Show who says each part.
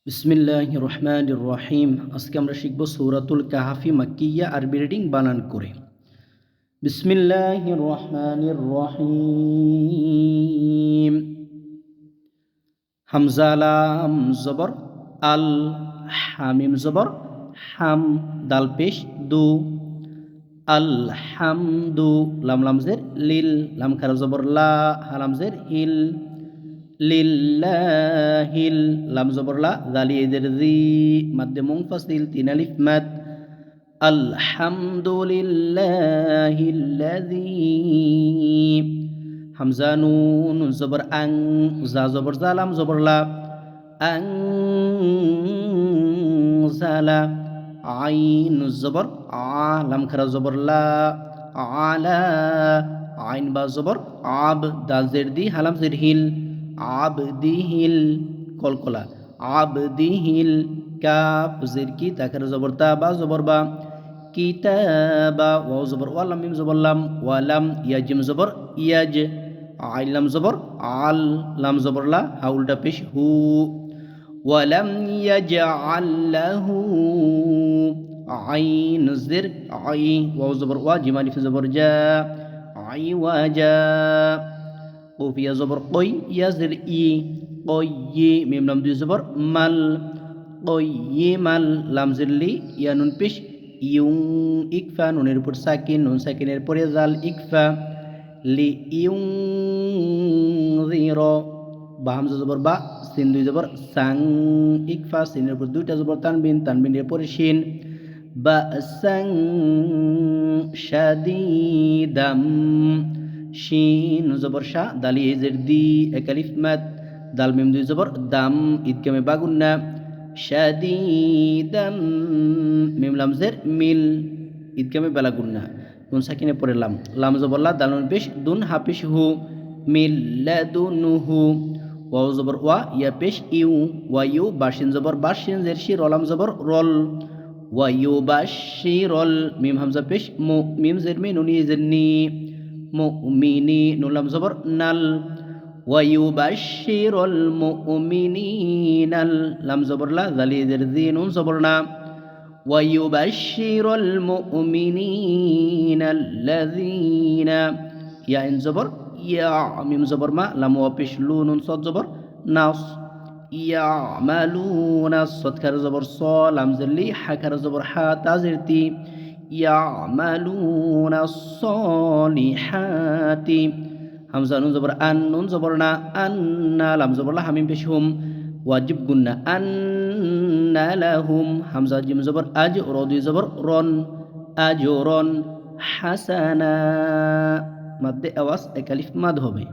Speaker 1: বিসমিল্লাহির রহমানির রহিম। আজকে আমরা শিখব সূরাতুল কাহফি মাক্কিয়া আরবি রিডিং বানান করে। বিসমিল্লাহির রহমানির রহিম। হামজা লাম জবর আল, হামিম জবর হাম, দাল পেশ দু, আল হামদু, লাম লামজের লিল, লাম খারা জবর লা, হালামজের হিল, লিল্লাহিল, লাম জবর লা, দালি এদের জি, মাদ্দে মুনফাসিল, তিন আলিফ মাদ। আলহামদুলিল্লাহিল্লাযী, হামজা নুন জবর আং, জা জবর জা, লাম জবর লা, আং জালা, আইন জবর আ, লাম খারা জবর লা, আলা, আইন বা জবর আব, দাল জের দি, হালাম জের হিল, আবদিহিল, কলকলা, আবদিহিল, কাফ জের কি, তাখারা জবর তা, বা জবর বা, কিতাবা, ওয়াও জবর ওয়া, লাম মিম জবর লাম, ওয়ালাম, ইয়াজিম জবর ইয়াজ, আইন লাম জবর আল, লাম জবর লা, হা উল্টা পেশ হু, ওয়ালাম ইয়াজআল লাহু, আইন জের আই, ওয়াও জবর ওয়া, জিম আলিফ জবর জা, আই ওয়াজা, কফিয়া জবর কই, ইয়া জের ই, কয়্যি, মিম লাম দুই জবর মাল, কয়্যিমাল, লাম জের লি, ইয়া নুন পেশ ইউং, ইকফা, নুনের উপর সাকিন, নুন সাকিনের পরে জাল, ইকফা, লি ইউং জির, বা হামজা জবর বা, সিন দুই জবর সাং, ইকফা, সিনের উপর দুইটা জবর তানবিন, তানবিনের পরে শিন, বা সাং শাদীদাম, শিন জবর শা, দালি জের দি, এক আলিফ মাদ, দাল মিম দুই জবর দাম, ইদগামে বাগুন্না, শাদীদাম, মিম লাম জের মিল, ইদগামে বালাগুন্না, নুন সাকিনে পড়ে লাম, লাম জবর লা, দাল নুন পেশ দুন, হা পেশ হু, মিল্লাদুনহু, ওয়াও জবর ওয়া, ইয়া পেশ ইউ, ওয়ায়ু, বাশিন জবর বাশ, শিন জের শি, রলাম জবর রল, ওয়ায়ু বাশিরল, মিম হামজা পেশ মু, মিম জের মি, নুন জের নি, মুমিনি, নুন লাম জবর নাল, ওয়ায়ু বাশিরল মুমিনিনাল, লাম জবর লা, জালি জের জি, নুন জবর না, ওয়ায়ু বাশিরল মুমিনিনাল্লাযীনা, ইয়া ইন জবর ইয়া, মিম জবর মা, লাম ওয়া পেশ লু, নুন সদ জবর নাস, ইয়ামালুনা, সদ খারা জবর স, লাম জের লি, হা খারা জবর হা, তা জের তি, ইয়ামালুনা সলিহাতি, হামজা নুন জবর আন, নুন জবর না, আন্না, লাম জবর লা, হামিম পেশ হুম, ওয়াজিব গুন্না, আন্না লাহুম, হামজা জিম জবর আজ, র দুই জবর রন, আজরন হাসানা, মাদ্দে আওয়াজ এক আলিফ মাদ হবে।